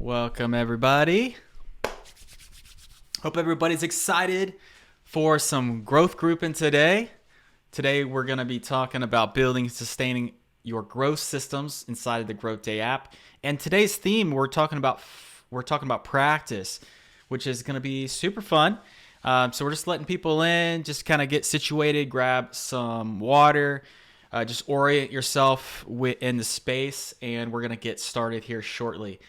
Welcome, everybody. Hope everybody's excited for some growth grouping today. Today, we're going to be talking about building and sustaining your growth systems inside of the GrowthDay app. And today's theme, we're talking about practice, which is going to be super fun. So we're just letting people in, just kind of get situated, grab some water, just orient yourself in the space, and we're going to get started here shortly.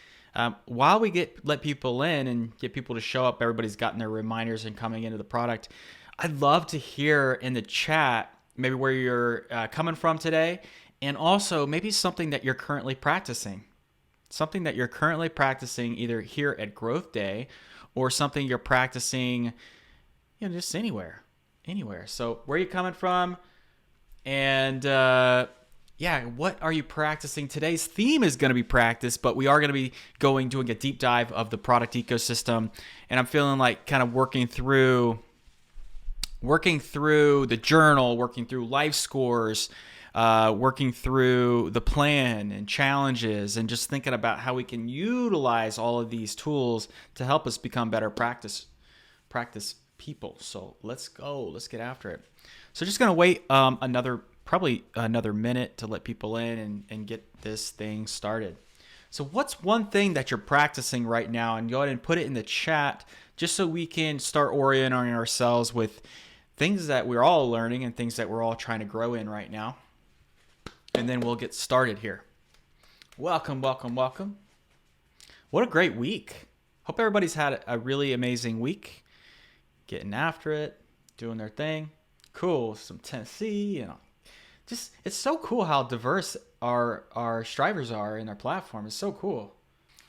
While we let people in and get people to show up, everybody's gotten their reminders and coming into the product. I'd love to hear in the chat maybe where you're coming from today, and also maybe something that you're currently practicing. Something that you're currently practicing either here at Growth Day or something you're practicing, just anywhere. So where are you coming from? And what are you practicing? Today's theme is going to be practice, but we are going to be doing a deep dive of the product ecosystem. And I'm feeling like kind of working through the journal, working through life scores, working through the plan and challenges, and just thinking about how we can utilize all of these tools to help us become better practice people. So let's go. Let's get after it. So just going to wait probably another minute to let people in and get this thing started. So what's one thing that you're practicing right now? And go ahead and put it in the chat just so we can start orienting ourselves with things that we're all learning and things that we're all trying to grow in right now. And then we'll get started here. Welcome. What a great week. Hope everybody's had a really amazing week. Getting after it, doing their thing. Cool. Some Tennessee, just it's so cool how diverse our strivers are in our platform. It's so cool.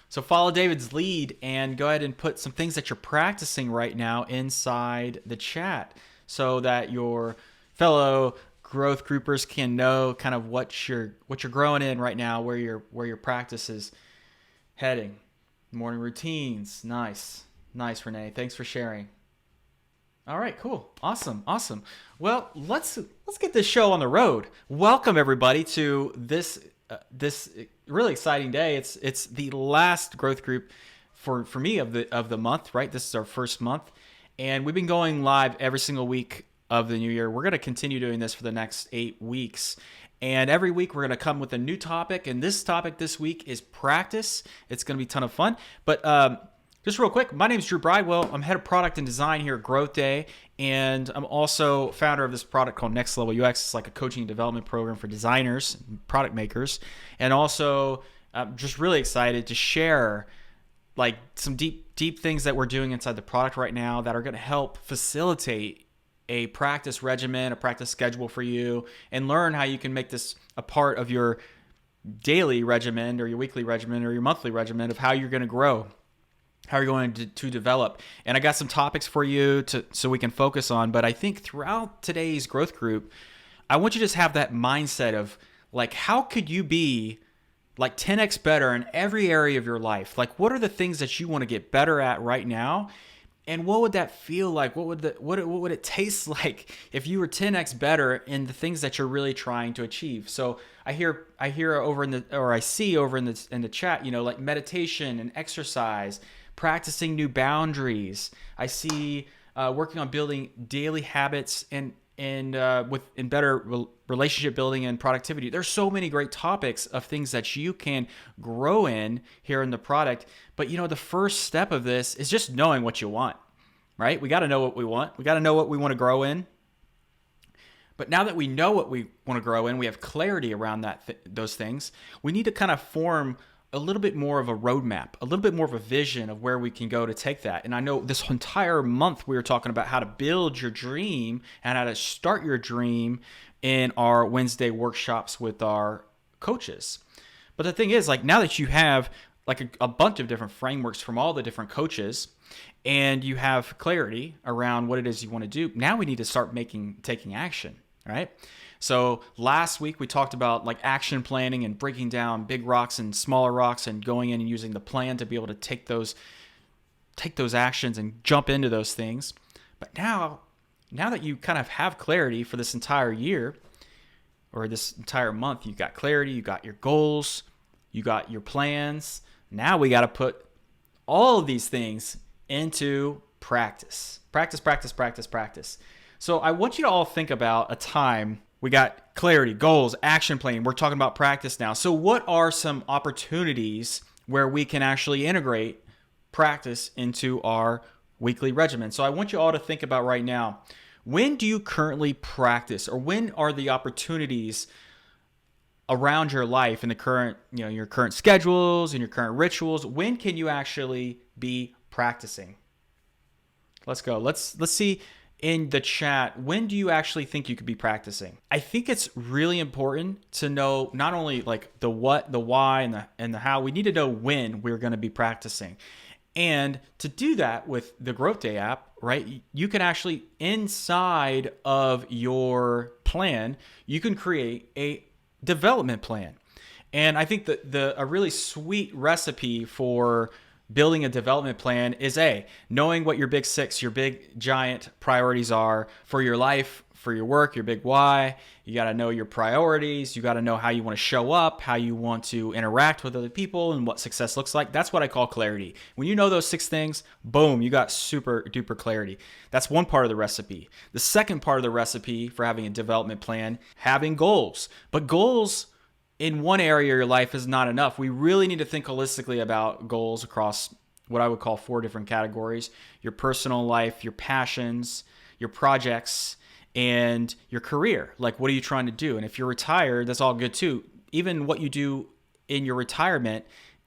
So follow David's lead and go ahead and put some things that you're practicing right now inside the chat so that your fellow growth groupers can know kind of what you're growing in right now, where your practice is heading. Morning routines. Nice, Renee. Thanks for sharing. All right, cool. Awesome. Well, let's get this show on the road. Welcome everybody to this really exciting day. It's the last growth group for me of the month, right? This is our first month, and we've been going live every single week of the new year. We're going to continue doing this for the next 8 weeks. And every week we're going to come with a new topic, and this topic this week is practice. It's going to be a ton of fun. But just real quick, my name is Drew Bridewell. I'm head of product and design here at GrowthDay, and I'm also founder of this product called Next Level UX. It's like a coaching and development program for designers and product makers. And also, I'm just really excited to share like some deep things that we're doing inside the product right now that are going to help facilitate a practice regimen, a practice schedule for you, and learn how you can make this a part of your daily regimen or your weekly regimen or your monthly regimen of how you're going to grow. How you're going to develop. And I got some topics for you so we can focus on. But I think throughout today's growth group, I want you to just have that mindset of like, how could you be like 10x better in every area of your life? Like, what are the things that you want to get better at right now? And what would that feel like? What would it taste like if you were 10x better in the things that you're really trying to achieve? So I see over in the chat, like meditation and exercise, practicing new boundaries. I see working on building daily habits and better relationship building and productivity. There's so many great topics of things that you can grow in here in the product. But the first step of this is just knowing what you want, right? We got to know what we want. We got to know what we want to grow in. But now that we know what we want to grow in, we have clarity around those things. We need to kind of form a little bit more of a roadmap, a little bit more of a vision of where we can go to take that. And I know this entire month we were talking about how to build your dream and how to start your dream in our Wednesday workshops with our coaches. But the thing is, like, now that you have like a bunch of different frameworks from all the different coaches and you have clarity around what it is you want to do, now we need to start taking action, right? So last week we talked about like action planning and breaking down big rocks and smaller rocks and going in and using the plan to be able to take those actions and jump into those things. But now that you kind of have clarity for this entire year or this entire month, you got clarity, you got your goals, you got your plans. Now we got to all of these things into practice. Practice, practice, practice, practice. So I want you to all think about a time we got clarity, goals, action plan. We're talking about practice now. So what are some opportunities where we can actually integrate practice into our weekly regimen? So I want you all to think about right now, when do you currently practice, or when are the opportunities around your life in the current, your current schedules and your current rituals? When can you actually be practicing? Let's go. Let's see in the chat, when do you actually think you could be practicing? I think it's really important to know not only like the what, the why, and the how. We need to know when we're going to be practicing. And to do that with the GrowthDay app, right, you can actually, inside of your plan, you can create a development plan. And I think that a really sweet recipe for building a development plan is knowing what your big six, your big giant priorities are for your life, for your work, your big why. You got to know your priorities. You got to know how you want to show up, how you want to interact with other people, and what success looks like. That's what I call clarity. When you know those 6 things, boom, you got super duper clarity. That's one part of the recipe. The second part of the recipe for having a development plan, having goals. But goals in one area of your life is not enough. We really need to think holistically about goals across what I would call 4 different categories: your personal life, your passions, your projects, and your career. Like, what are you trying to do? And if you're retired, that's all good too. Even what you do in your retirement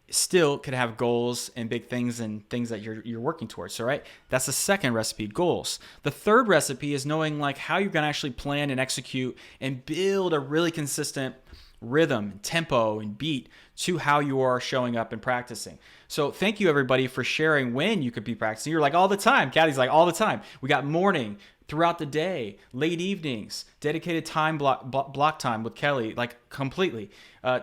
still could have goals and big things and things that you're working towards. So, right, that's the second recipe, goals. The third recipe is knowing like how you're going to actually plan and execute and build a really consistent rhythm, tempo, and beat to how you are showing up and practicing. So thank you everybody for sharing when you could be practicing. You're like, all the time. Caddy's like, all the time. We got morning, throughout the day, late evenings, dedicated time block time with Kelly, like completely.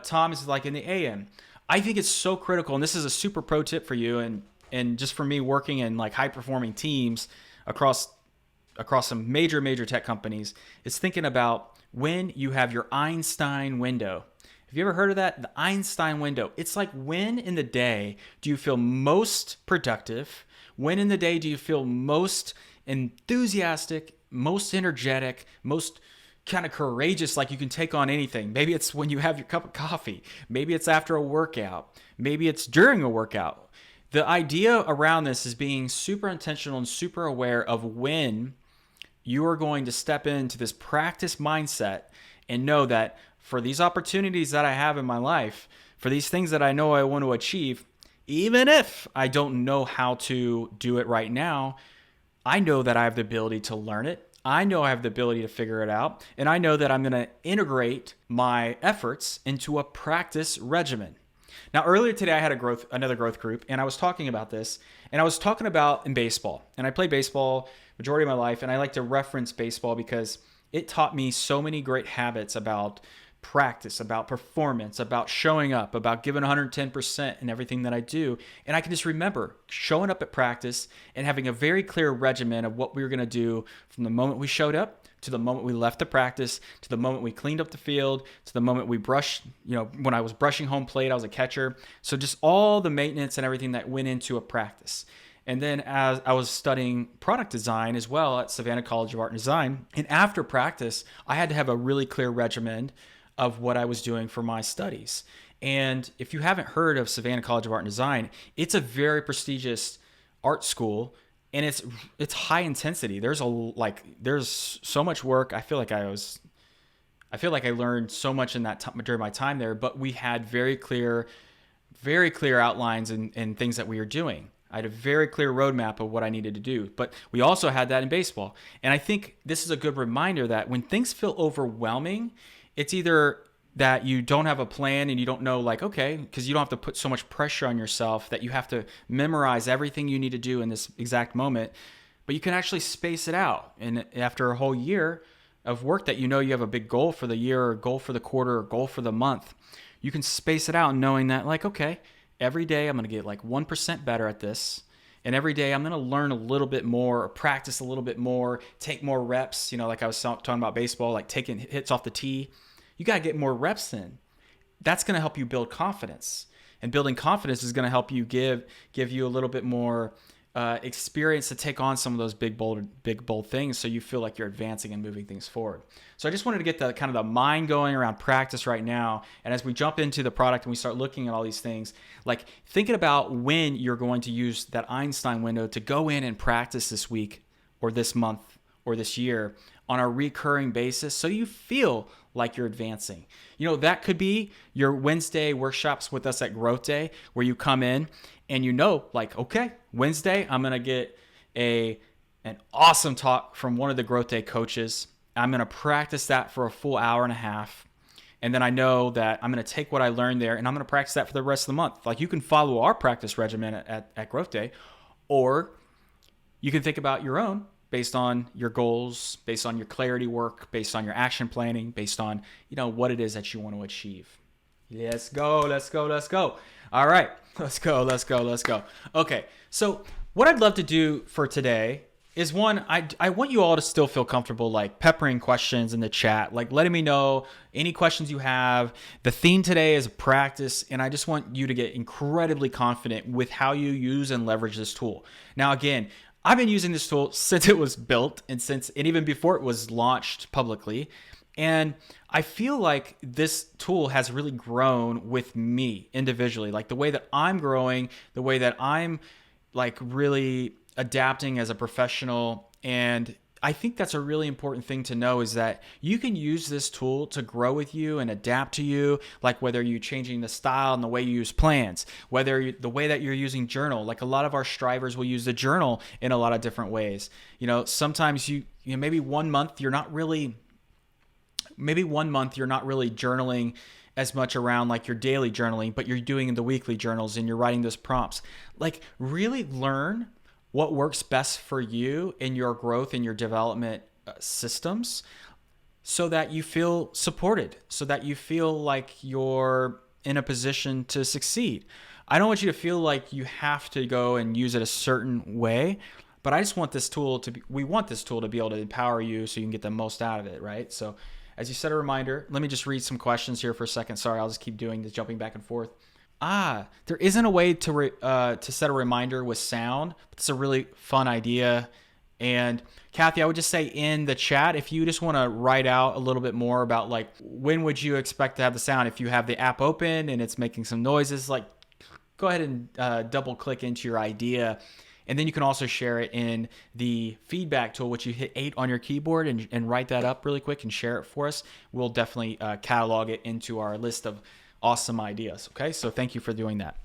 Tom is like in the AM. I think it's so critical, and this is a super pro tip for you, and just for me working in like high performing teams across some major tech companies, is thinking about when you have your Einstein window. Have you ever heard of that? The Einstein window. It's like, when in the day do you feel most productive? When in the day do you feel most enthusiastic, most energetic, most kind of courageous, like you can take on anything? Maybe it's when you have your cup of coffee. Maybe it's after a workout. Maybe it's during a workout. The idea around this is being super intentional and super aware of when you are going to step into this practice mindset and know that for these opportunities that I have in my life, for these things that I know I want to achieve, even if I don't know how to do it right now, I know that I have the ability to learn it. I know I have the ability to figure it out. And I know that I'm going to integrate my efforts into a practice regimen. Now, earlier today, I had another growth group, and I was talking about this, and I was talking about in baseball. And I played baseball majority of my life, and I like to reference baseball because it taught me so many great habits about practice, about performance, about showing up, about giving 110% in everything that I do. And I can just remember showing up at practice and having a very clear regimen of what we were going to do from the moment we showed up to the moment we left the practice, to the moment we cleaned up the field, to the moment we brushed, when I was brushing home plate, I was a catcher. So just all the maintenance and everything that went into a practice. And then as I was studying product design as well at Savannah College of Art and Design, and after practice, I had to have a really clear regimen of what I was doing for my studies. And if you haven't heard of Savannah College of Art and Design, it's a very prestigious art school, and it's high intensity. There's so much work. I feel like I learned so much in that during my time there, but we had very clear outlines and things that we were doing. I had a very clear roadmap of what I needed to do, but we also had that in baseball. And I think this is a good reminder that when things feel overwhelming, it's either that you don't have a plan and you don't know, like, okay, because you don't have to put so much pressure on yourself that you have to memorize everything you need to do in this exact moment, but you can actually space it out. And after a whole year of work that you have a big goal for the year or goal for the quarter or goal for the month, you can space it out knowing that, like, okay, every day I'm going to get like 1% better at this. And every day I'm going to learn a little bit more or practice a little bit more, take more reps, like I was talking about baseball, like taking hits off the tee. You got to get more reps in. That's going to help you build confidence. And building confidence is going to help you give you a little bit more experience to take on some of those big bold things, so you feel like you're advancing and moving things forward. So I just wanted to get the kind of the mind going around practice right now. And as we jump into the product and we start looking at all these things, like thinking about when you're going to use that Einstein window to go in and practice this week or this month or this year on a recurring basis, so you feel like you're advancing. That could be your Wednesday workshops with us at GrowthDay, where you come in and like, okay, Wednesday, I'm going to get an awesome talk from one of the GrowthDay coaches. I'm going to practice that for a full hour and a half. And then I know that I'm going to take what I learned there and I'm going to practice that for the rest of the month. Like, you can follow our practice regimen at GrowthDay, or you can think about your own based on your goals, based on your clarity work, based on your action planning, based on, what it is that you want to achieve. Let's go. All right, let's go. Okay, so what I'd love to do for today is, one, I want you all to still feel comfortable like peppering questions in the chat, like letting me know any questions you have. The theme today is practice, and I just want you to get incredibly confident with how you use and leverage this tool. Now, again, I've been using this tool since it was built and even before it was launched publicly. And I feel like this tool has really grown with me individually, like the way that I'm growing, the way that I'm like really adapting as a professional. And I think that's a really important thing to know, is that you can use this tool to grow with you and adapt to you, like whether you're changing the style and the way you use plans, the way that you're using journal. Like, a lot of our strivers will use the journal in a lot of different ways. Sometimes maybe 1 month you're not really journaling as much around like your daily journaling, but you're doing the weekly journals and you're writing those prompts. Like, really learn what works best for you in your growth and your development systems, so that you feel supported, so that you feel like you're in a position to succeed. I don't want you to feel like you have to go and use it a certain way, but I just want this tool we want this tool to be able to empower you so you can get the most out of it, right? So as you set a reminder, let me just read some questions here for a second. Sorry, I'll just keep doing this, jumping back and forth. There isn't a way to set a reminder with sound, but it's a really fun idea. And Kathy, I would just say in the chat, if you just want to write out a little bit more about like, when would you expect to have the sound? If you have the app open and it's making some noises, like, go ahead and double click into your idea. And then you can also share it in the feedback tool, which you hit 8 on your keyboard and write that up really quick and share it for us. We'll definitely catalog it into our list of awesome ideas. Okay, so thank you for doing that.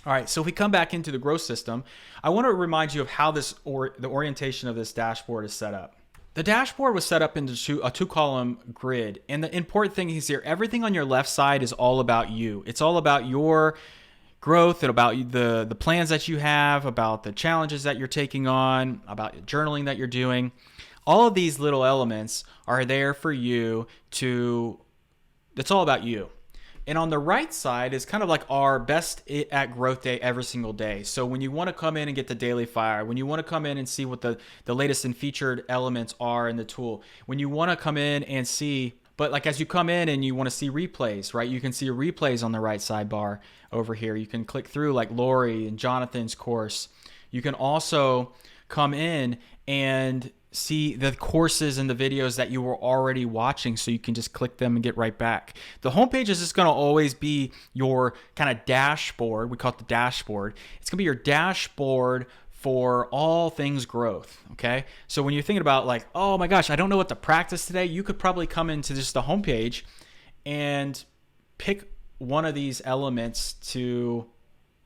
All right, so if we come back into the growth system, I want to remind you of how the orientation of this dashboard is set up. The dashboard was set up into a 2-column grid. And the important thing is here, everything on your left side is all about you. It's all about your growth and about the plans that you have, about the challenges that you're taking on, about journaling that you're doing. All of these little elements are there for you it's all about you. And on the right side is kind of like our best at Growth Day every single day. So when you want to come in and get the daily fire, when you want to come in and see what the latest and featured elements are in the tool, when you want to come in and see, but like as you come in and you want to see replays, right? You can see replays on the right sidebar over here. You can click through like Lori and Jonathan's course. You can also come in and see the courses and the videos that you were already watching, so you can just click them and get right back. The homepage is just going to always be your kind of dashboard. We call it the dashboard. It's going to be your dashboard for all things growth, okay? So when you're thinking about like, oh my gosh, I don't know what to practice today, you could probably come into just the homepage and pick one of these elements to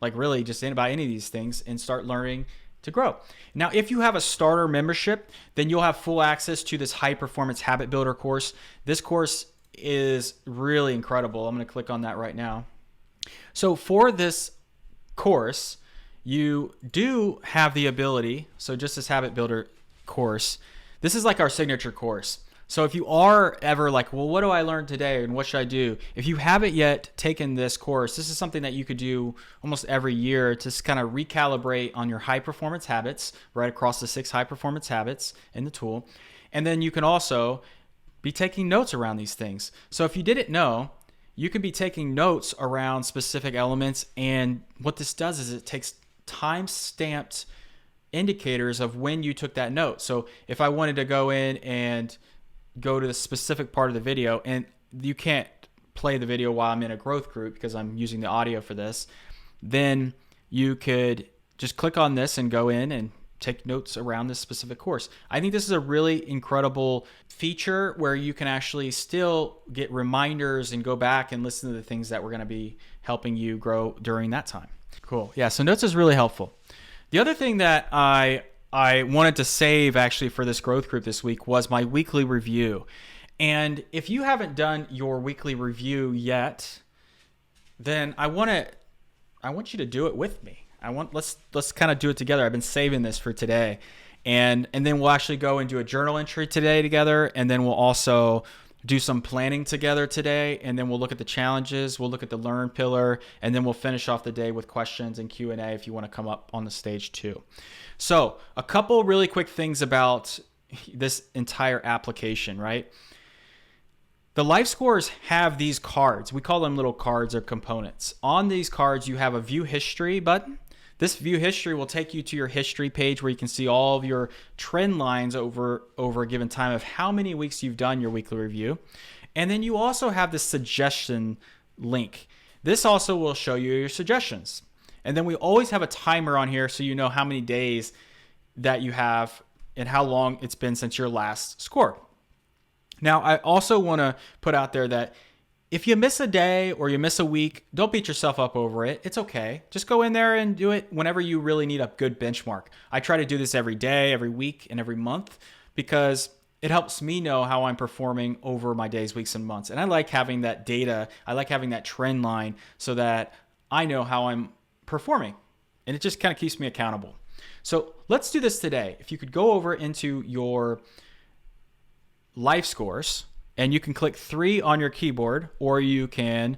like really just about any of these things and start learning to grow. Now, if you have a starter membership, then you'll have full access to this high performance habit builder course. This course is really incredible. I'm going to click on that right now. So for this course, you do have the ability, so just this habit builder course, this is like our signature course. So if you are ever like, well, what do I learn today and what should I do? If you haven't yet taken this course, this is something that you could do almost every year to kind of recalibrate on your high performance habits, right across the 6 high performance habits in the tool. And then you can also be taking notes around these things. So if you didn't know, you could be taking notes around specific elements. And what this does is it takes time-stamped indicators of when you took that note. So if I wanted to go in and go to the specific part of the video, and you can't play the video while I'm in a growth group because I'm using the audio for this, then you could just click on this and go in and take notes around this specific course. I think this is a really incredible feature where you can actually still get reminders and go back and listen to the things that we're going to be helping you grow during that time. Cool. Yeah, so notes is really helpful. The other thing that I wanted to save actually for this growth group this week was my weekly review. And if you haven't done your weekly review yet, then I want you to do it with me. Let's kind of do it together. I've been saving this for today. And then we'll actually go and do a journal entry today together, and then we'll also do some planning together today, and then we'll look at the challenges, we'll look at the learn pillar, and then we'll finish off the day with questions and Q&A if you want to come up on the stage too. So, a couple really quick things about this entire application, right? The life scores have these cards. We call them little cards or components. On these cards, you have a view history button. This view history will take you to your history page where you can see all of your trend lines over a given time of how many weeks you've done your weekly review. And then you also have this suggestion link. This also will show you your suggestions. And then we always have a timer on here so you know how many days that you have and how long it's been since your last score. Now, I also want to put out there that if you miss a day or you miss a week, don't beat yourself up over it. It's okay. Just go in there and do it whenever you really need a good benchmark. I try to do this every day, every week, and every month because it helps me know how I'm performing over my days, weeks, and months. And I like having that data. I like having that trend line so that I know how I'm performing. And it just kind of keeps me accountable. So let's do this today. If you could go over into your life scores, and you can click 3 on your keyboard, or you can, and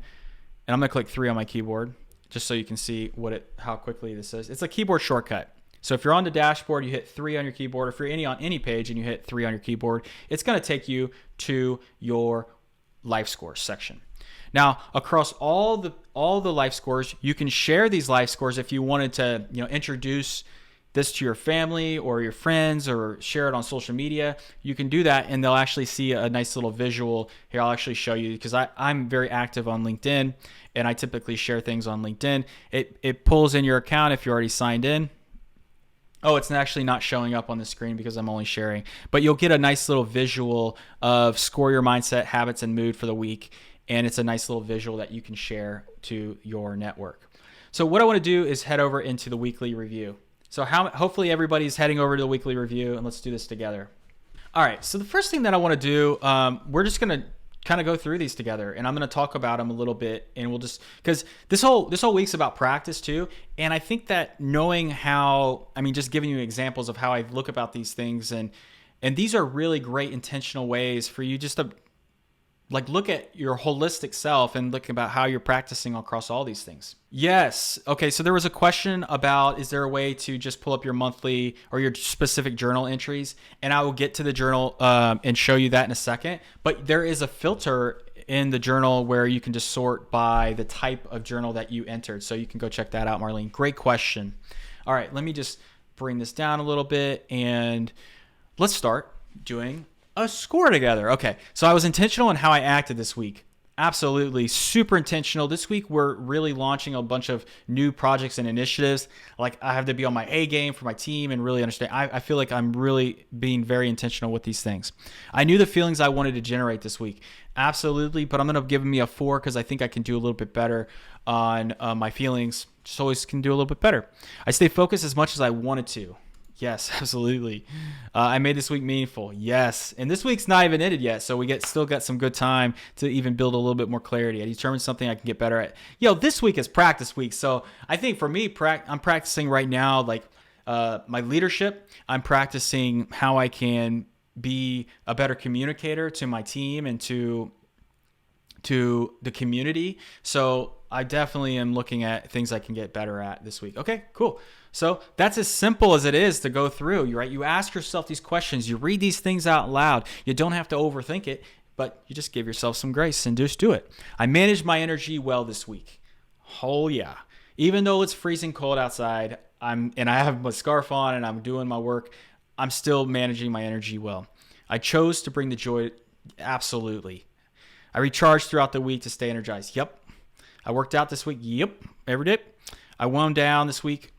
I'm going to click 3 on my keyboard just so you can see how quickly this is. It's a keyboard shortcut. So if you're on the dashboard, you hit 3 on your keyboard. If you're on any page and you hit 3 on your keyboard, it's going to take you to your life scores section. Now, across all the life scores, you can share these life scores if you wanted to, introduce this to your family or your friends or share it on social media. You can do that and they'll actually see a nice little visual. Here, I'll actually show you because I'm very active on LinkedIn and I typically share things on LinkedIn. It pulls in your account if you're already signed in. Oh, it's actually not showing up on the screen because I'm only sharing. But you'll get a nice little visual of score your mindset, habits, and mood for the week. And it's a nice little visual that you can share to your network. So what I want to do is head over into the weekly review. So hopefully everybody's heading over to the weekly review, and let's do this together. All right, so the first thing that I want to do, we're just going to kind of go through these together, and I'm going to talk about them a little bit, and we'll just, because this whole week's about practice too, and I think that knowing just giving you examples of how I look about these things, and these are really great intentional ways for you just to look at your holistic self and look about how you're practicing across all these things. Yes. Okay. So there was a question about, is there a way to just pull up your monthly or your specific journal entries? And I will get to the journal and show you that in a second. But there is a filter in the journal where you can just sort by the type of journal that you entered. So you can go check that out, Marlene. Great question. All right. Let me just bring this down a little bit and let's start doing a score together. Okay, so I was intentional in how I acted this week. Absolutely, super intentional. This week we're really launching a bunch of new projects and initiatives. Like I have to be on my A game for my team and really understand. I feel like I'm really being very intentional with these things. I knew the feelings I wanted to generate this week. Absolutely, but I'm going to give me a 4 because I think I can do a little bit better on my feelings. Just always can do a little bit better. I stay focused as much as I wanted to. Yes, absolutely. I made this week meaningful. Yes. And this week's not even ended yet, so we still got some good time to even build a little bit more clarity. I determined something I can get better at. This week is practice week. So I think for me, I'm practicing right now, my leadership. I'm practicing how I can be a better communicator to my team and to the community. So I definitely am looking at things I can get better at this week. Okay, cool. So that's as simple as it is to go through, right? You ask yourself these questions. You read these things out loud. You don't have to overthink it. but you just give yourself some grace and just do it. I managed my energy well this week. Oh yeah. Even though it's freezing cold outside, I have my scarf on and I'm doing my work, I'm still managing my energy well. I chose to bring the joy. Absolutely. I recharged throughout the week to stay energized. Yep. I worked out this week. Yep. Every day. I wound down this week.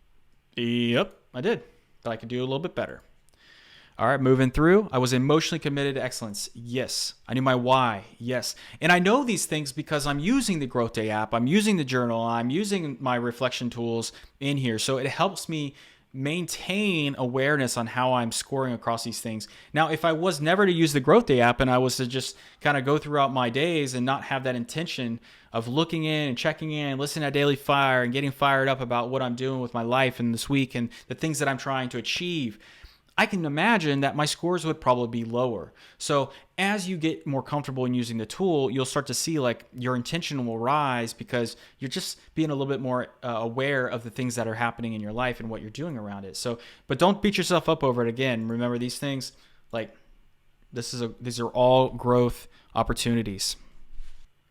Yep. I did. But I could do a little bit better. All right, moving through. I was emotionally committed to excellence. Yes. I knew my why. Yes. And I know these things because I'm using the GrowthDay app. I'm using the journal. I'm using my reflection tools in here. So it helps me maintain awareness on how I'm scoring across these things. Now, if I was never to use the GrowthDay app and I was to just kind of go throughout my days and not have that intention of looking in and checking in, listening to Daily Fire and getting fired up about what I'm doing with my life and this week and the things that I'm trying to achieve, I can imagine that my scores would probably be lower. So as you get more comfortable in using the tool, you'll start to see like your intention will rise because you're just being a little bit more aware of the things that are happening in your life and what you're doing around it. So, but don't beat yourself up over it. Again, remember these things, like these are all growth opportunities.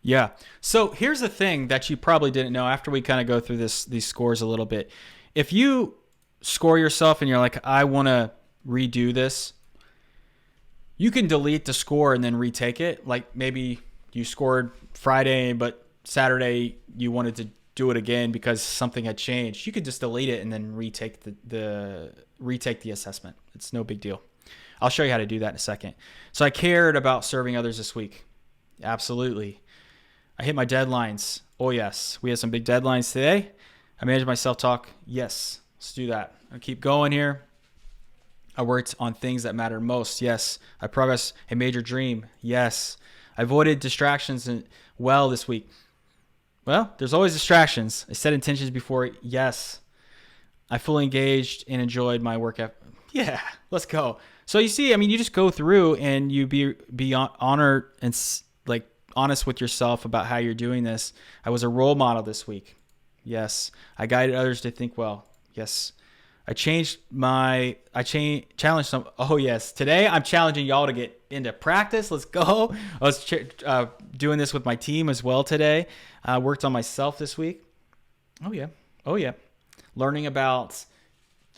Yeah. So here's the thing that you probably didn't know after we kind of go through these scores a little bit. If you score yourself and you're like, I want to redo this, you can delete the score and then retake it. Like maybe you scored Friday, but Saturday you wanted to do it again because something had changed. You could just delete it and then retake the assessment. It's no big deal. I'll show you how to do that in a second. So I cared about serving others this week. Absolutely. I hit my deadlines. Oh yes. We had some big deadlines today. I managed my self-talk. Yes. Let's do that. I'll keep going here. I worked on things that matter most. Yes. I progressed a major dream. Yes. I avoided distractions well this week. Well, there's always distractions. I set intentions before. Yes. I fully engaged and enjoyed my work. Yeah, let's go. So you see, I mean, you just go through and you be honored and like honest with yourself about how you're doing this. I was a role model this week. Yes. I guided others to think well. Yes. I challenged some. Oh yes. Today I'm challenging y'all to get into practice. Let's go. I was doing this with my team as well today. I worked on myself this week. Oh yeah. Oh yeah. Learning about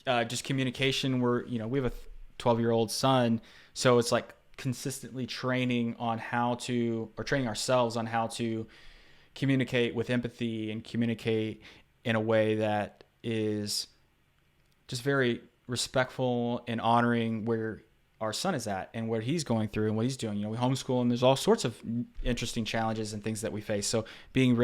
just communication. We have a 12-year-old son. So it's like consistently training ourselves on how to communicate with empathy and communicate in a way that is just very respectful and honoring where our son is at and what he's going through and what he's doing. We homeschool and there's all sorts of interesting challenges and things that we face. So being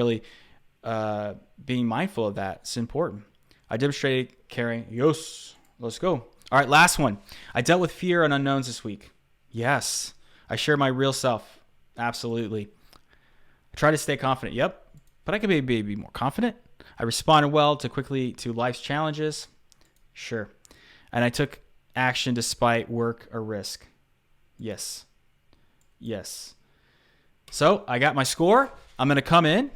mindful of that is important. I demonstrated caring. Yes, let's go. All right, last one. I dealt with fear and unknowns this week. Yes. I share my real self. Absolutely. I try to stay confident. Yep. But I could maybe be more confident. I responded well to life's challenges. Sure. And I took action despite work or risk. Yes. Yes. So I got my score. I'm going to come in.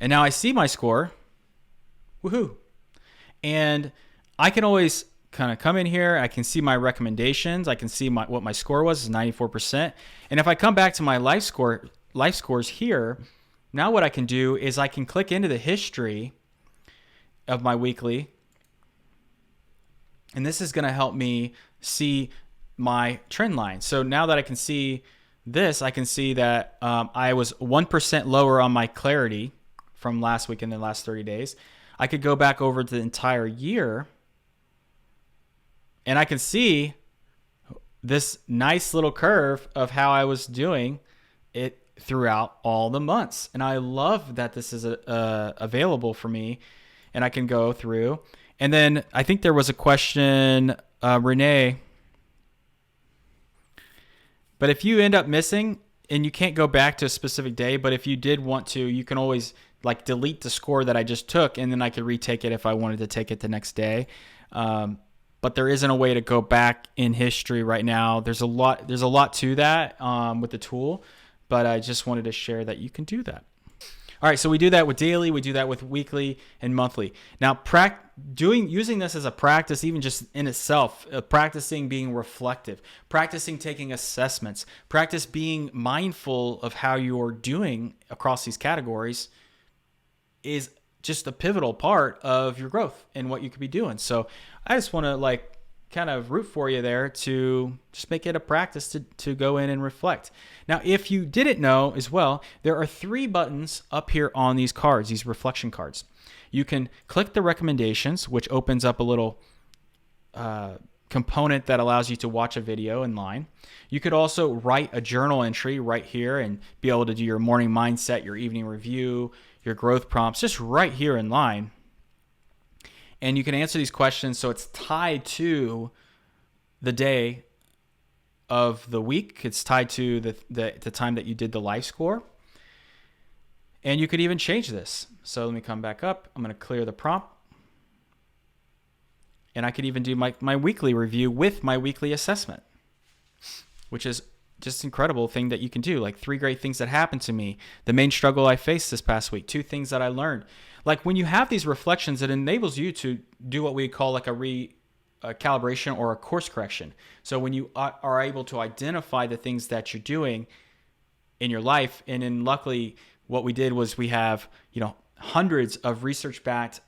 And now I see my score. Woohoo. And I can always kind of come in here. I can see my recommendations. I can see what my score was is 94%. And if I come back to my life scores here, now what I can do is I can click into the history of my weekly. And this is going to help me see my trend line. So now that I can see this, I can see that I was 1% lower on my clarity from last week in the last 30 days. I could go back over the entire year and I can see this nice little curve of how I was doing it throughout all the months. And I love that this is available for me and I can go through. And then I think there was a question, Renee, but if you end up missing and you can't go back to a specific day, but if you did want to, you can always like delete the score that I just took and then I could retake it if I wanted to take it the next day. But there isn't a way to go back in history right now. There's a lot to that with the tool, but I just wanted to share that you can do that. All right, so we do that with daily, we do that with weekly and monthly. Now, using this as a practice, even just in itself, practicing being reflective, practicing taking assessments, practice being mindful of how you're doing across these categories is just a pivotal part of your growth and what you could be doing. So I just want to kind of root for you there to just make it a practice to go in and reflect. Now, if you didn't know as well, there are 3 buttons up here on these cards, these reflection cards. You can click the recommendations, which opens up a little component that allows you to watch a video in line. You could also write a journal entry right here and be able to do your morning mindset, your evening review, your growth prompts, just right here in line. And you can answer these questions so it's tied to the day of the week. It's tied to the time that you did the life score. And you could even change this. So let me come back up. I'm going to clear the prompt. And I could even do my weekly review with my weekly assessment, which is just an incredible thing that you can do. 3 great things that happened to me, the main struggle I faced this past week, 2 things that I learned. When you have these reflections, it enables you to do what we call a calibration or a course correction. So when you are able to identify the things that you're doing in your life, and then luckily what we did was we have hundreds of research-backed,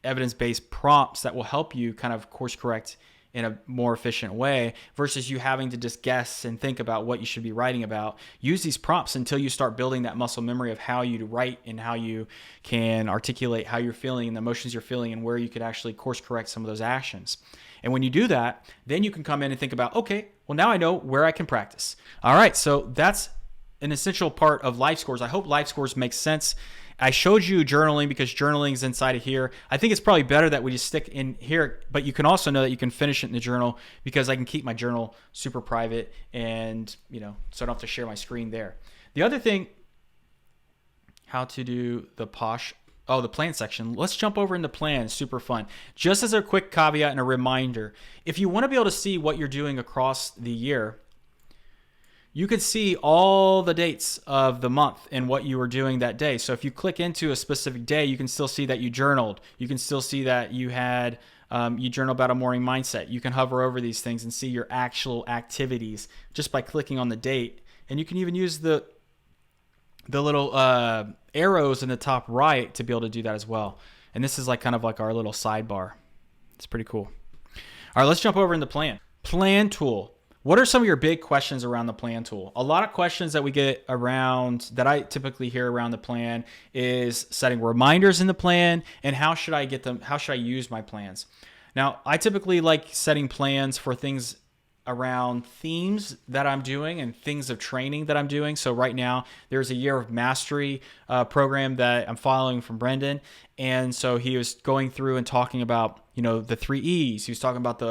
evidence-based prompts that will help you kind of course correct in a more efficient way versus you having to just guess and think about what you should be writing about. Use these prompts until you start building that muscle memory of how you write and how you can articulate how you're feeling and the emotions you're feeling and where you could actually course correct some of those actions. And when you do that, then you can come in and think about, okay, well, now I know where I can practice. All right, so that's an essential part of life scores. I hope life scores make sense. I showed you journaling because journaling is inside of here. I think it's probably better that we just stick in here, but you can also know that you can finish it in the journal because I can keep my journal super private and, so I don't have to share my screen there. The other thing, how to do the plan section. Let's jump over into plan. Super fun. Just as a quick caveat and a reminder, if you want to be able to see what you're doing across the year, you could see all the dates of the month and what you were doing that day. So if you click into a specific day, you can still see that you journaled. You can still see that you had you journal about a morning mindset. You can hover over these things and see your actual activities just by clicking on the date. And you can even use the little arrows in the top right to be able to do that as well. And this is kind of like our little sidebar. It's pretty cool. All right, let's jump over into plan. Plan tool. What are some of your big questions around the plan tool? A lot of questions that we get around, that I typically hear around the plan, is setting reminders in the plan and how should I get them? How should I use my plans? Now, I typically like setting plans for things around themes that I'm doing and things of training that I'm doing. So right now there's a year of mastery program that I'm following from Brendan. And so he was going through and talking about, the 3 E's. He was talking about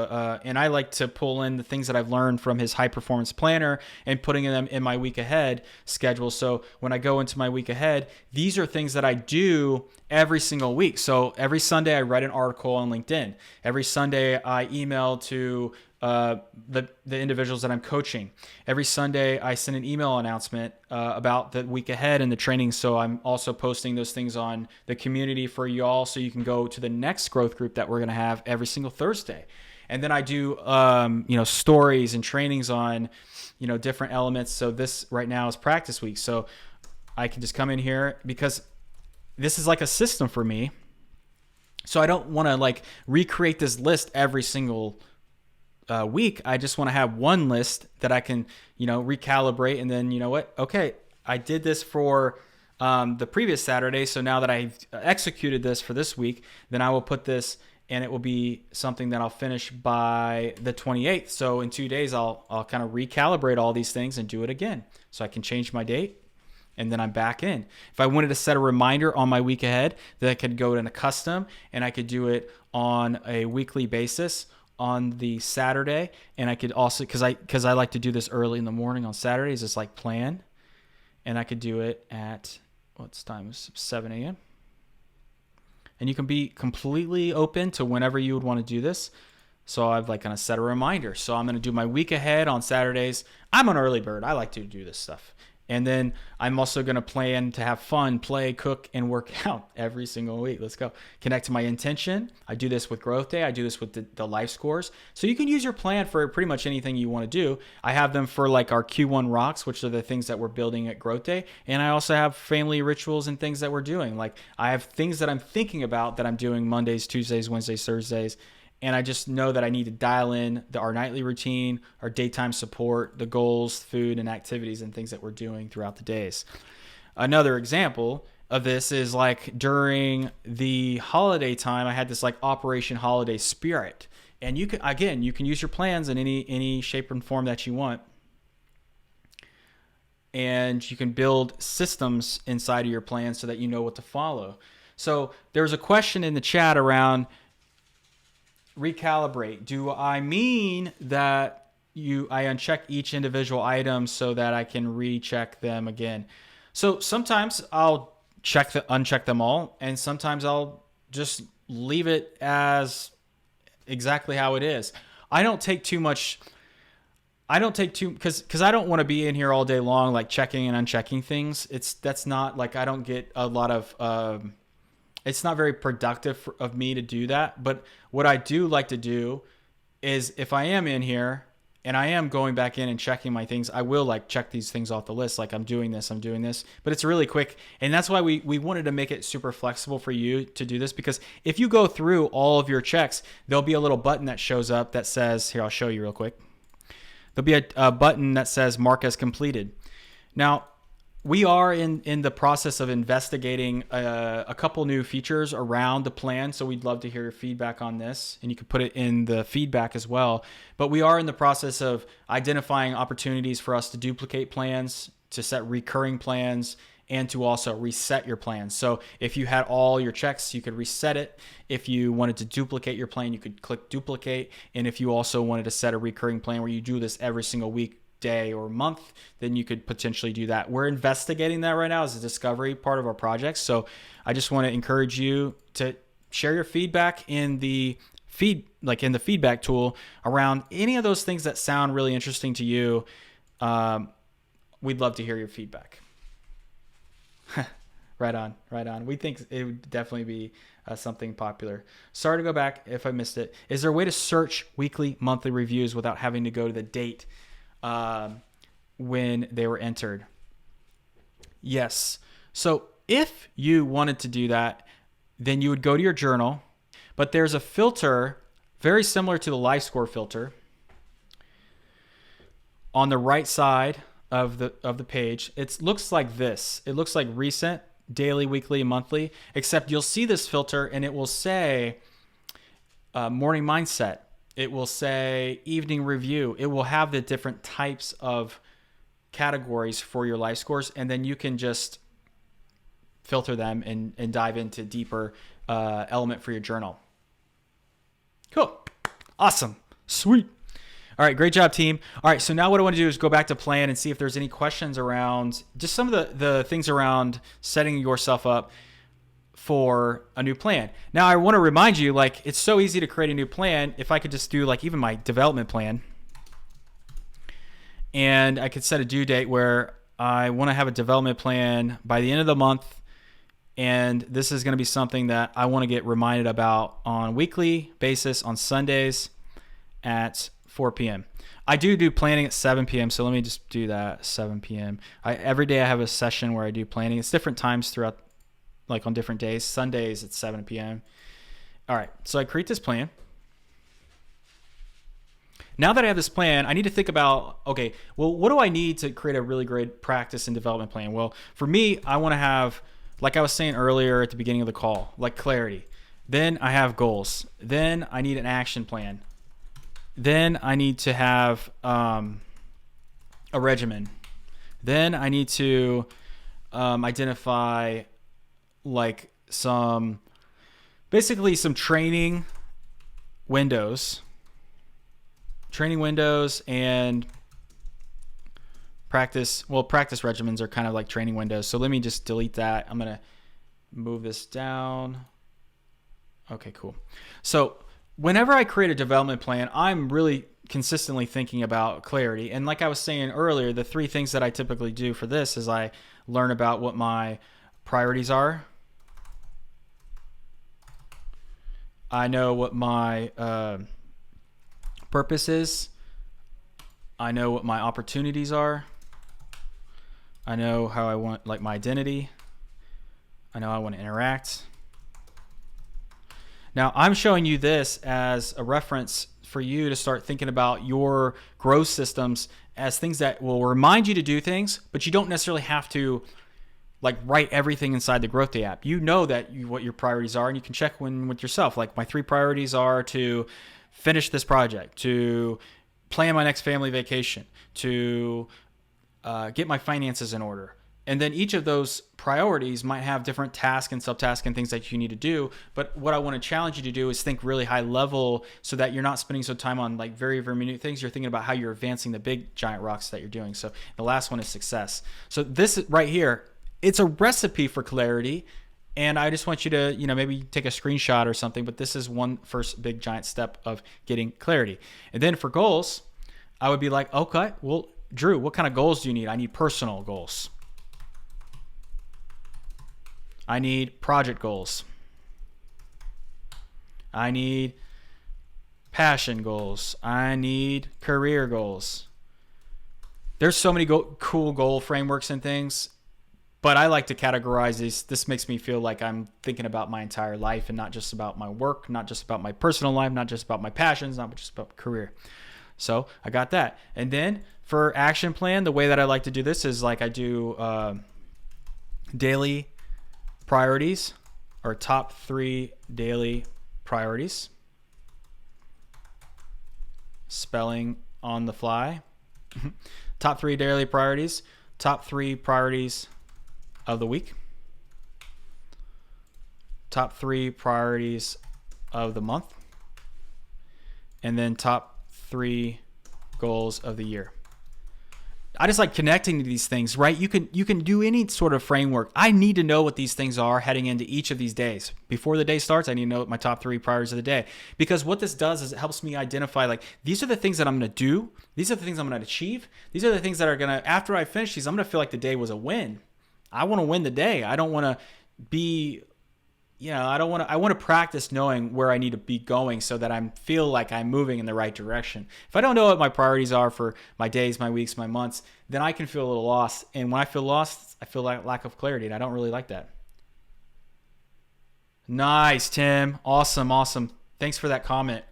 and I like to pull in the things that I've learned from his high performance planner and putting them in my week ahead schedule. So when I go into my week ahead, these are things that I do every single week. So every Sunday I write an article on LinkedIn. Every Sunday I email to the individuals that I'm coaching. Every Sunday I send an email announcement about the week ahead and the training. So I'm also posting those things on the community for y'all so you can go to the next growth group that we're going to have every single Thursday. And then I do stories and trainings on different elements. So this right now is practice week. So I can just come in here because this is like a system for me. So I don't want to recreate this list every single week. I just want to have one list that I can, recalibrate. And then, okay, I did this for the previous Saturday. So now that I've executed this for this week, then I will put this and it will be something that I'll finish by the 28th. So in 2 days, I'll kind of recalibrate all these things and do it again. So I can change my date and then I'm back in. If I wanted to set a reminder on my week ahead, then I could go in a custom and I could do it on a weekly basis on the Saturday. And I could also, because I like to do this early in the morning on Saturdays, it's plan. And I could do it at, what's time? 7 a.m. And you can be completely open to whenever you would want to do this. So I've kind of set a reminder. So I'm going to do my week ahead on Saturdays. I'm an early bird. I like to do this stuff. And then I'm also going to plan to have fun, play, cook, and work out every single week. Let's go. Connect to my intention. I do this with Growth Day. I do this with the life scores. So you can use your plan for pretty much anything you want to do. I have them for like our Q1 rocks, which are the things that we're building at Growth Day. And I also have family rituals and things that we're doing. Like I have things that I'm thinking about that I'm doing Mondays, Tuesdays, Wednesdays, Thursdays. And I just know that I need to dial in our nightly routine, our daytime support, the goals, food, and activities and things that we're doing throughout the days. Another example of this is like during the holiday time, I had this like Operation Holiday Spirit. And you can use your plans in any shape and form that you want. And you can build systems inside of your plan so that you know what to follow. So there's a question in the chat around recalibrate. Do I mean that I uncheck each individual item so that I can recheck them again? So sometimes I'll uncheck them all, and sometimes I'll just leave it as exactly how it is. I don't take too because I don't want to be in here all day long like checking and unchecking things. That's not like, I don't get a lot of it's not very productive of me to do that. But what I do like to do is if I am in here and I am going back in and checking my things, I will like check these things off the list. Like I'm doing this, but it's really quick. And that's why we wanted to make it super flexible for you to do this, because if you go through all of your checks, there'll be a little button that shows up that says, here, I'll show you real quick. There'll be a button that says mark as completed. Now, we are in the process of investigating a couple new features around the plan, so we'd love to hear your feedback on this, and you can put it in the feedback as well. But we are in the process of identifying opportunities for us to duplicate plans, to set recurring plans, and to also reset your plans. So if you had all your checks, you could reset it. If you wanted to duplicate your plan, you could click duplicate. And if you also wanted to set a recurring plan where you do this every single week, day or month, then you could potentially do that. We're investigating that right now as a discovery part of our project. So I just want to encourage you to share your feedback in the feedback tool around any of those things that sound really interesting to you. We'd love to hear your feedback. Right on. We think it would definitely be something popular. Sorry to go back if I missed it. Is there a way to search weekly, monthly reviews without having to go to the date when they were entered? Yes. So if you wanted to do that, then you would go to your journal, but there's a filter very similar to the life score filter on the right side of the page. It looks like this. It looks like recent, daily, weekly, monthly, except you'll see this filter and it will say morning mindset. It will say evening review. It will have the different types of categories for your life scores, and then you can just filter them and dive into deeper element for your journal. Cool. Awesome. Sweet. All right, great job, team. All right, so now what I want to do is go back to plan and see if there's any questions around just some of the things around setting yourself up for a new plan. Now, I want to remind you, like, it's so easy to create a new plan. If I could just do like even my development plan, and I could set a due date where I want to have a development plan by the end of the month, and this is going to be something that I want to get reminded about on a weekly basis on Sundays at 4 p.m. I do planning at 7 p.m. So let me just do that, 7 p.m. Every day I have a session where I do planning. It's different times throughout, like on different days. Sundays at 7 p.m. All right, so I create this plan. Now that I have this plan, I need to think about, okay, well, what do I need to create a really great practice and development plan? Well, for me, I want to have, like I was saying earlier at the beginning of the call, like clarity. Then I have goals. Then I need an action plan. Then I need to have a regimen. Then I need to identify like basically some training windows and practice regimens are kind of like training windows. So let me just delete that. I'm going to move this down. Okay, cool. So whenever I create a development plan, I'm really consistently thinking about clarity. And like I was saying earlier, the 3 things that I typically do for this is I learn about what my priorities are. I know what my purpose is. I know what my opportunities are. I know how I want, like, my identity. I know how I want to interact. Now, I'm showing you this as a reference for you to start thinking about your growth systems as things that will remind you to do things, but you don't necessarily have to like write everything inside the GrowthDay app. You know that what your priorities are, and you can check with yourself. Like, my 3 priorities are to finish this project, to plan my next family vacation, to get my finances in order. And then each of those priorities might have different tasks and subtasks and things that you need to do. But what I want to challenge you to do is think really high level, so that you're not spending so time on like very, very minute things. You're thinking about how you're advancing the big giant rocks that you're doing. So the last one is success. So this right here, it's a recipe for clarity. And I just want you to, maybe take a screenshot or something, but this is one first big giant step of getting clarity. And then for goals, I would be like, okay, well, Drew, what kind of goals do you need? I need personal goals. I need project goals. I need passion goals. I need career goals. There's so many cool goal frameworks and things, but I like to categorize these. This makes me feel like I'm thinking about my entire life and not just about my work, not just about my personal life, not just about my passions, not just about career. So I got that. And then for action plan, the way that I like to do this is like I do daily priorities, or top 3 daily priorities. Spelling on the fly. Top 3 daily priorities. Top 3 priorities of the week. Top 3 priorities of the month. And then top 3 goals of the year. I just like connecting to these things, right? You can do any sort of framework. I need to know what these things are heading into each of these days. Before the day starts, I need to know what my top 3 priorities of the day. Because what this does is it helps me identify, like, these are the things that I'm going to do. These are the things I'm going to achieve. These are the things that are going to, after I finish these, I'm going to feel like the day was a win. I want to win the day. I don't want to be, I want to practice knowing where I need to be going, so that I feel like I'm moving in the right direction. If I don't know what my priorities are for my days, my weeks, my months, then I can feel a little lost. And when I feel lost, I feel like lack of clarity, and I don't really like that. Nice, Tim. Awesome. Thanks for that comment.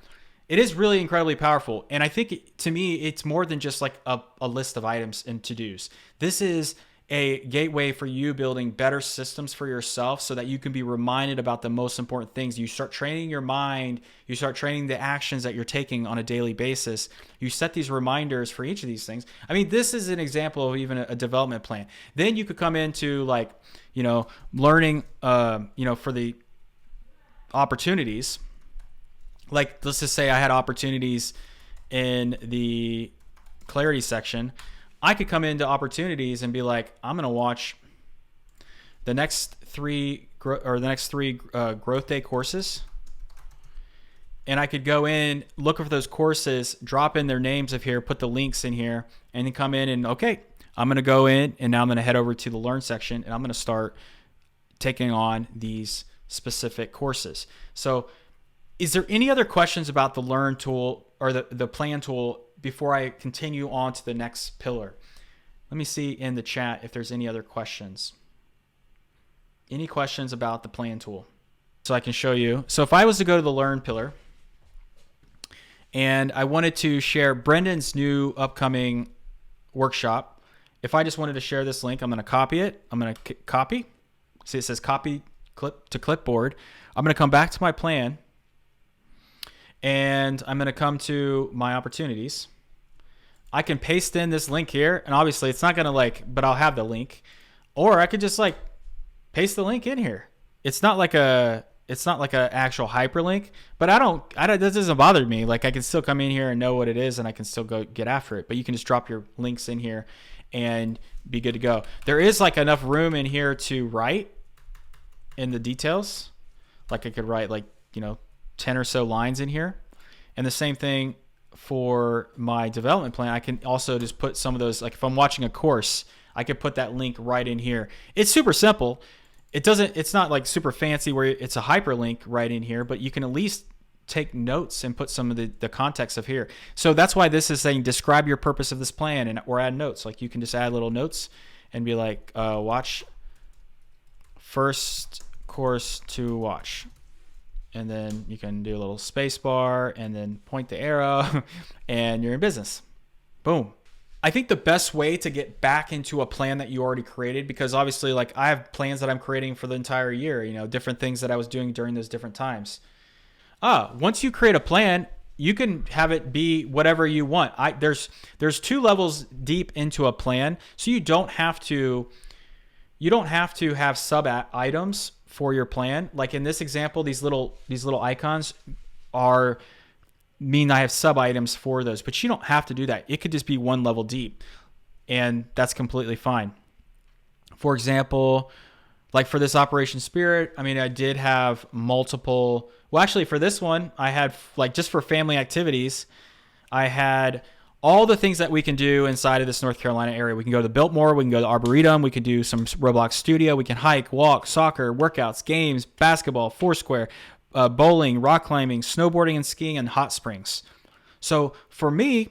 It is really incredibly powerful. And I think, to me, it's more than just like a list of items and to-dos. This is a gateway for you building better systems for yourself, so that you can be reminded about the most important things. You start training your mind. You start training the actions that you're taking on a daily basis. You set these reminders for each of these things. I mean, this is an example of even a development plan. Then you could come into like, learning, for the opportunities. Like, let's just say I had opportunities in the clarity section. I could come into opportunities and be like, I'm going to watch the next 3 GrowthDay courses. And I could go in, look for those courses, drop in their names of here, put the links in here, and then come in and, okay, I'm going to go in, and now I'm going to head over to the Learn section, and I'm going to start taking on these specific courses. So is there any other questions about the Learn tool or the Plan tool before I continue on to the next pillar? Let me see in the chat if there's any other questions. Any questions about the Plan tool? So I can show you. So if I was to go to the Learn pillar, and I wanted to share Brendan's new upcoming workshop, if I just wanted to share this link, I'm going to copy it. I'm going to copy. See, it says copy clip to clipboard. I'm going to come back to my plan, and I'm going to come to my opportunities. I can paste in this link here, and obviously it's not going to but I'll have the link. Or I could just paste the link in here. It's not like a actual hyperlink, but that doesn't bother me. Like, I can still come in here and know what it is, and I can still go get after it. But you can just drop your links in here and be good to go. There is enough room in here to write in the details. Like, I could write 10 or so lines in here. And the same thing for my development plan, I can also just put some of those, like if I'm watching a course, I could put that link right in here. It's super simple. It's not like super fancy where it's a hyperlink right in here, but you can at least take notes and put some of the context of here. So that's why this is saying describe your purpose of this plan or add notes. Like you can just add little notes and be like, watch first course to watch. And then you can do a little space bar and then point the arrow and you're in business. Boom. I think the best way to get back into a plan that you already created, because obviously like I have plans that I'm creating for the entire year, different things that I was doing during those different times. Once you create a plan, you can have it be whatever you want. There's 2 levels deep into a plan. So you don't have to have sub items for your plan. Like in this example, these little icons mean I have sub items for those, but you don't have to do that. It could just be 1 level deep, and that's completely fine. For example, like for this Operation Spirit, I did have multiple. Well, actually, for this one, I had like just for family activities, I had all the things that we can do inside of this North Carolina area. We can go to the Biltmore, we can go to the Arboretum, we can do some Roblox Studio, we can hike, walk, soccer, workouts, games, basketball, Foursquare, bowling, rock climbing, snowboarding and skiing, and hot springs. So for me,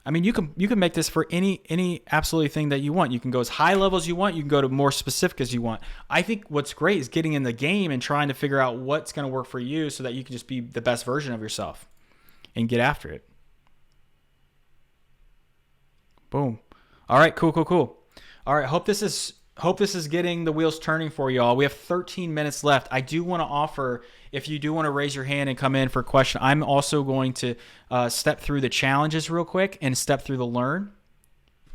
you can make this for any absolutely thing that you want. You can go as high level as you want. You can go to more specific as you want. I think what's great is getting in the game and trying to figure out what's going to work for you so that you can just be the best version of yourself and get after it. Boom. All right, cool. All right, hope this is getting the wheels turning for you all. We have 13 minutes left. I do want to offer, if you do want to raise your hand and come in for a question, I'm also going to step through the challenges real quick and step through the learn.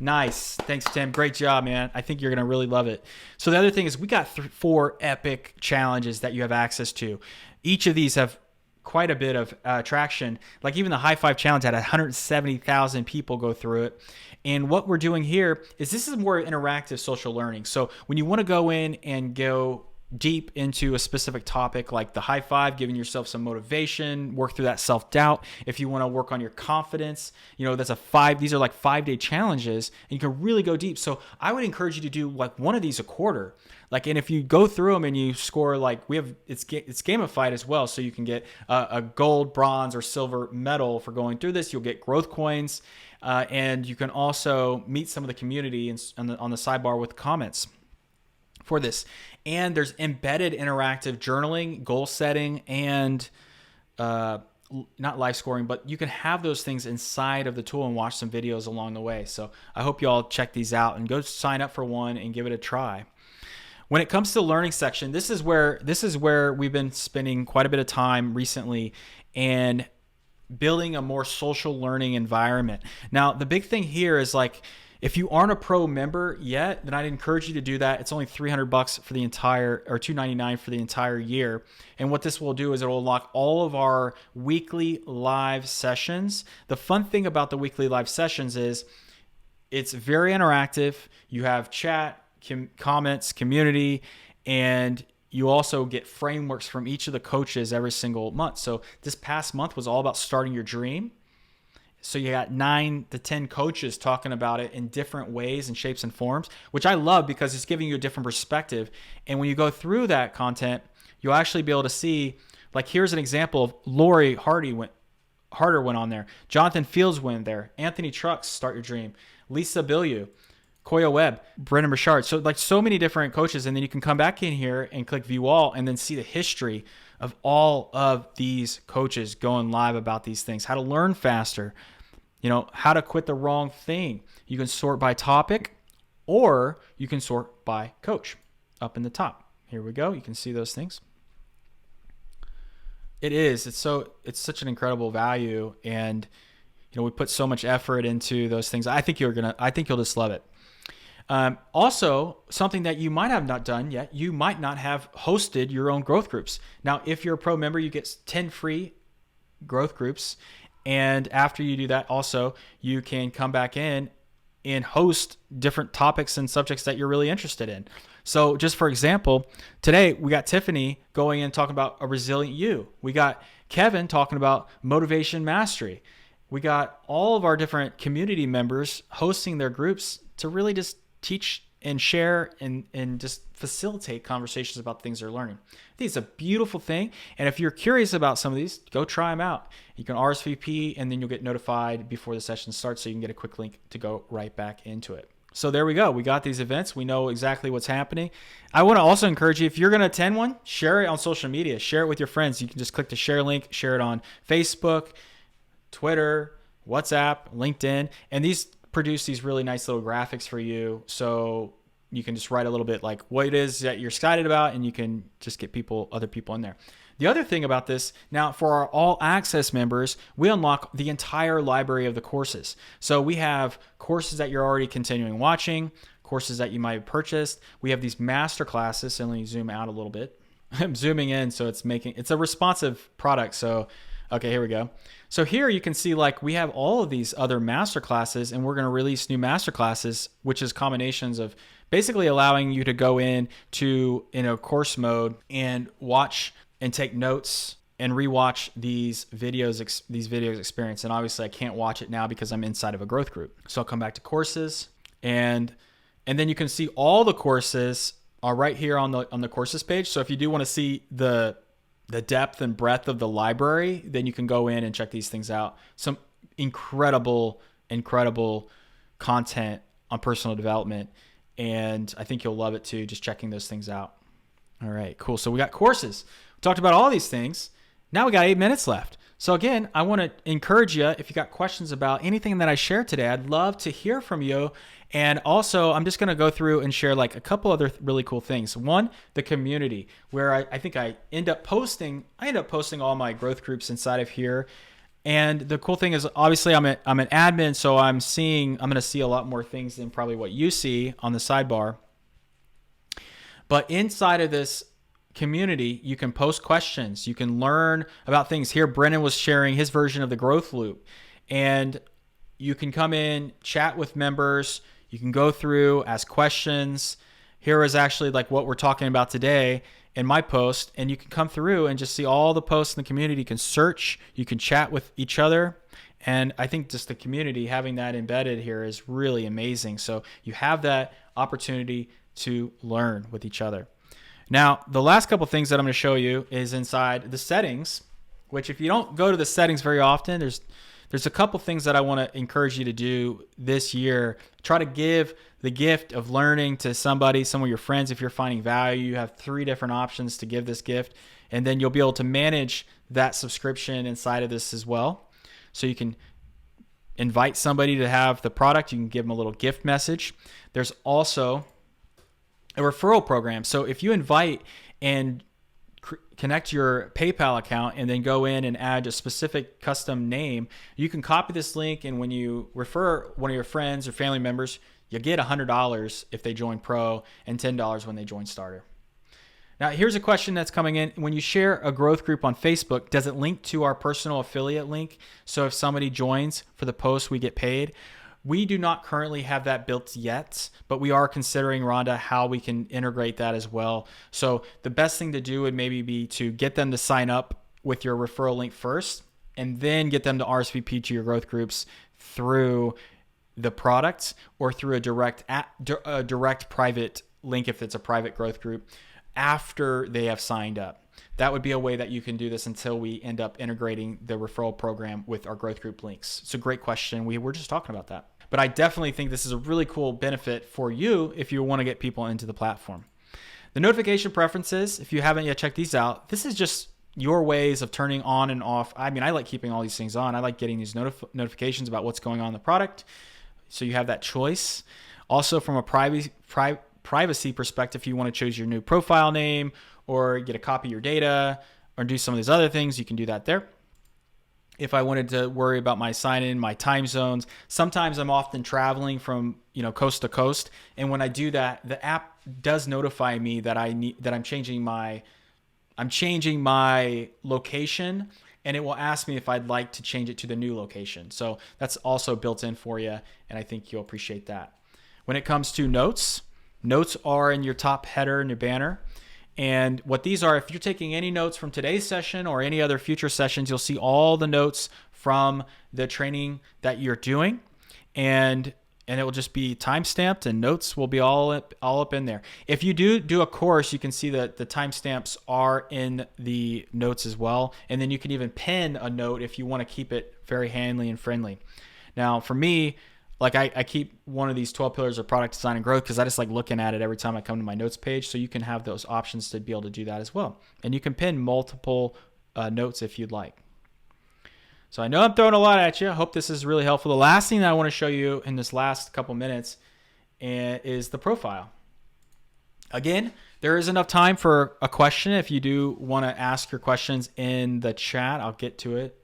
Nice. Thanks, Tim. Great job, man. I think you're going to really love it. So the other thing is we got 4 epic challenges that you have access to. Each of these have quite a bit of traction. Like even the High Five Challenge had 170,000 people go through it. And what we're doing here is this is more interactive social learning. So when you want to go in and go deep into a specific topic like the High Five, giving yourself some motivation, work through that self-doubt. If you want to work on your confidence, these are like 5-day challenges and you can really go deep. So I would encourage you to do like one of these a quarter. And if you go through them and you score, it's gamified as well. So you can get a gold, bronze, or silver medal for going through this. You'll get growth coins. And you can also meet some of the community on the sidebar with comments for this. And there's embedded interactive journaling, goal setting, and not live scoring, but you can have those things inside of the tool and watch some videos along the way. So I hope you all check these out and go sign up for one and give it a try. When it comes to the learning section, this is where we've been spending quite a bit of time recently and building a more social learning environment. Now, the big thing here is if you aren't a pro member yet, then I'd encourage you to do that. It's only $300 for the entire, or $299 for the entire year. And what this will do is it will unlock all of our weekly live sessions. The fun thing about the weekly live sessions is it's very interactive. You have chat, comments, community, and you also get frameworks from each of the coaches every single month. So this past month was all about starting your dream. So you got 9 to 10 coaches talking about it in different ways and shapes and forms, which I love because it's giving you a different perspective. And when you go through that content, you'll actually be able to see, here's an example of Lori Harder went on there. Jonathan Fields went there. Anthony Trucks, Start Your Dream. Lisa Bilyeu. Koya Webb, Brendan Burchard. So so many different coaches. And then you can come back in here and click view all and then see the history of all of these coaches going live about these things, how to learn faster, how to quit the wrong thing. You can sort by topic or you can sort by coach up in the top. Here we go. You can see those things. It's such an incredible value. And, we put so much effort into those things. I think you'll just love it. Also, something that you might have not done yet, you might not have hosted your own growth groups. Now, if you're a pro member, you get 10 free growth groups. And after you do that, also, you can come back in and host different topics and subjects that you're really interested in. So just for example, today we got Tiffany going and talking about a resilient you. We got Kevin talking about motivation mastery. we got all of our different community members hosting their groups to really just teach and share and just facilitate conversations about things they're learning. I think it's a beautiful thing. And if you're curious about some of these, go try them out. You can RSVP and then you'll get notified before the session starts, so you can get a quick link to go right back into it. So there we go. We got these events. We know exactly what's happening. I want to also encourage you, if you're going to attend one, share it on social media. Share it with your friends. You can just click the share link, share it on Facebook, Twitter, WhatsApp, LinkedIn. And these produce these really nice little graphics for you. So you can just write a little bit like what it is that you're excited about, and you can just get other people in there. The other thing about this, now for our all access members, we unlock the entire library of the courses. So we have courses that you're already continuing watching, courses that you might have purchased. We have these master classes. So let me zoom out a little bit. I'm zooming in, so it's a responsive product. So, okay, here we go. So here you can see like we have all of these other master classes, and we're going to release new master classes, which is combinations of basically allowing you to go in a course mode and watch and take notes and rewatch these videos experience. And obviously I can't watch it now because I'm inside of a growth group. So I'll come back to courses, and then you can see all the courses are right here on the courses page. So if you do want to see the depth and breadth of the library, then you can go in and check these things out. Some incredible content on personal development. And I think you'll love it too, just checking those things out. All right, cool. So we got courses. We talked about all these things. Now we got 8 minutes left. So again, I want to encourage you, if you got questions about anything that I shared today, I'd love to hear from you. And also, I'm just going to go through and share like a couple other really cool things. One, the community, where I think I end up posting all my growth groups inside of here. And the cool thing is, obviously, I'm an admin, so I'm going to see a lot more things than probably what you see on the sidebar. But inside of this community, you can post questions. You can learn about things. Here, Brennan was sharing his version of the growth loop. And you can come in, chat with members. You can go through, ask questions. Here is actually like what we're talking about today in my post. And you can come through and just see all the posts in the community. You can search. You can chat with each other. And I think just the community, having that embedded here is really amazing. So you have that opportunity to learn with each other. Now, the last couple things that I'm going to show you is inside the settings, which if you don't go to the settings very often, there's a couple things that I want to encourage you to do this year. Try to give the gift of learning to some of your friends. If you're finding value, you have 3 different options to give this gift, and then you'll be able to manage that subscription inside of this as well. So you can invite somebody to have the product. You can give them a little gift message. There's also a referral program. So if you invite and connect your PayPal account and then go in and add a specific custom name, you can copy this link, and when you refer one of your friends or family members, you get $100 if they join Pro and $10 when they join Starter. Now, here's a question that's coming in. When you share a growth group on Facebook, does it link to our personal affiliate link? So if somebody joins for the post, we get paid. We do not currently have that built yet, but we are considering, Rhonda, how we can integrate that as well. So the best thing to do would maybe be to get them to sign up with your referral link first, and then get them to RSVP to your growth groups through the product or through a direct private link if it's a private growth group after they have signed up. That would be a way that you can do this until we end up integrating the referral program with our growth group links. It's a great question. We were just talking about that. But I definitely think this is a really cool benefit for you if you want to get people into the platform. The notification preferences, if you haven't yet checked these out, this is just your ways of turning on and off. I mean, I like keeping all these things on. I like getting these notifications about what's going on in the product. So you have that choice. Also, from a privacy perspective, if you want to choose your new profile name or get a copy of your data or do some of these other things, you can do that there. If I wanted to worry about my sign-in, my time zones, sometimes I'm often traveling from coast to coast, and when I do that, the app does notify me that I'm changing my location, and it will ask me if I'd like to change it to the new location. So that's also built in for you, and I think you'll appreciate that. When it comes to notes are in your top header and your banner. And what these are, if you're taking any notes from today's session or any other future sessions, you'll see all the notes from the training that you're doing. And it will just be timestamped, and notes will be all up in there. If you do a course, you can see that the timestamps are in the notes as well. And then you can even pin a note if you want to keep it very handy and friendly. Now, for me, like I keep one of these 12 pillars of product design and growth because I just like looking at it every time I come to my notes page. So you can have those options to be able to do that as well. And you can pin multiple notes if you'd like. So I know I'm throwing a lot at you. I hope this is really helpful. The last thing that I want to show you in this last couple minutes is the profile. Again, there is enough time for a question. If you do want to ask your questions in the chat, I'll get to it.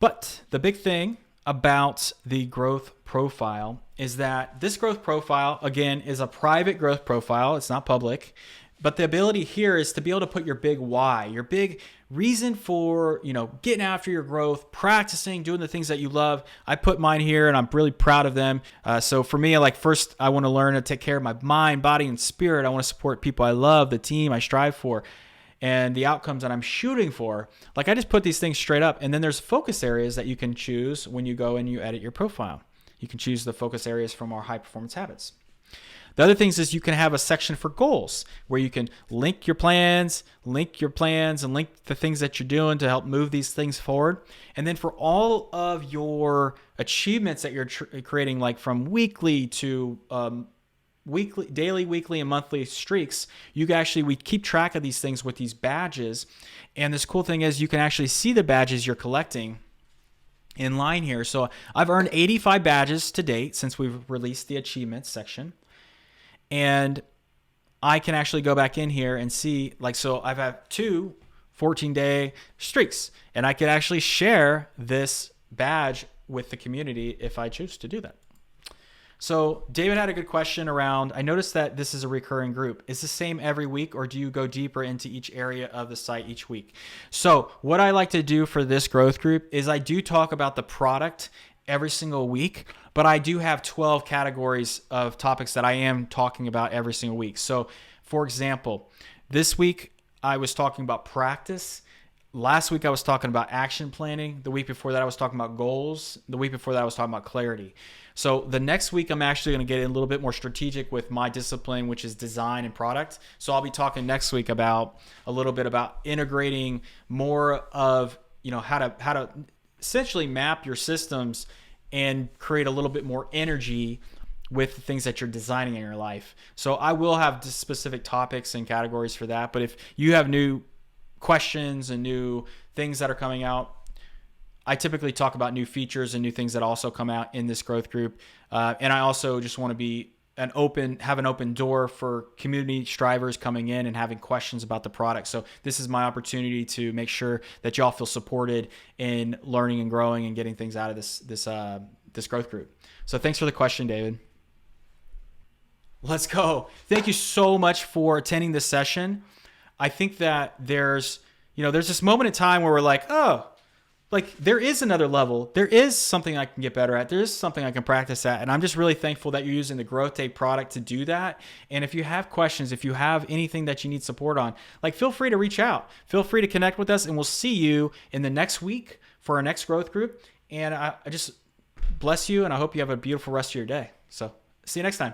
But the big thing about the growth profile is that this growth profile, again, is a private growth profile. It's not public. But the ability here is to be able to put your big why, your big reason for, getting after your growth, practicing, doing the things that you love. I put mine here and I'm really proud of them. So for me, first I want to learn to take care of my mind, body, and spirit. I want to support people I love, the team I strive for, and the outcomes that I'm shooting for. I just put these things straight up. And then there's focus areas that you can choose when you go and you edit your profile. You can choose the focus areas from our high performance habits. The other things is you can have a section for goals where you can link your plans and link the things that you're doing to help move these things forward. And then for all of your achievements that you're creating, like from weekly to daily, weekly, and monthly streaks, we keep track of these things with these badges. And this cool thing is you can actually see the badges you're collecting in line here. So I've earned 85 badges to date since we've released the achievements section. And I can actually go back in here and see, so I've had 2 14-day streaks, and I could actually share this badge with the community if I choose to do that. So David had a good question around, I noticed that this is a recurring group. Is the same every week, or do you go deeper into each area of the site each week? So what I like to do for this growth group is I do talk about the product every single week, but I do have 12 categories of topics that I am talking about every single week. So for example, this week I was talking about practice. Last week I was talking about action planning. The week before that I was talking about goals. The week before that I was talking about clarity. So the next week I'm actually going to get a little bit more strategic with my discipline, which is design and product. So I'll be talking next week about a little bit about integrating more of, how to essentially map your systems and create a little bit more energy with the things that you're designing in your life. So I will have specific topics and categories for that. But if you have new questions and new things that are coming out, I typically talk about new features and new things that also come out in this growth group. And I also just want to be have an open door for community strivers coming in and having questions about the product. So this is my opportunity to make sure that y'all feel supported in learning and growing and getting things out of this growth group. So thanks for the question, David. Let's go. Thank you so much for attending this session. I think that there's this moment in time where we're like, there is another level. There is something I can get better at. There is something I can practice at. And I'm just really thankful that you're using the GrowthDay product to do that. And if you have questions, if you have anything that you need support on, feel free to reach out. Feel free to connect with us, and we'll see you in the next week for our next growth group. And I just bless you, and I hope you have a beautiful rest of your day. So see you next time.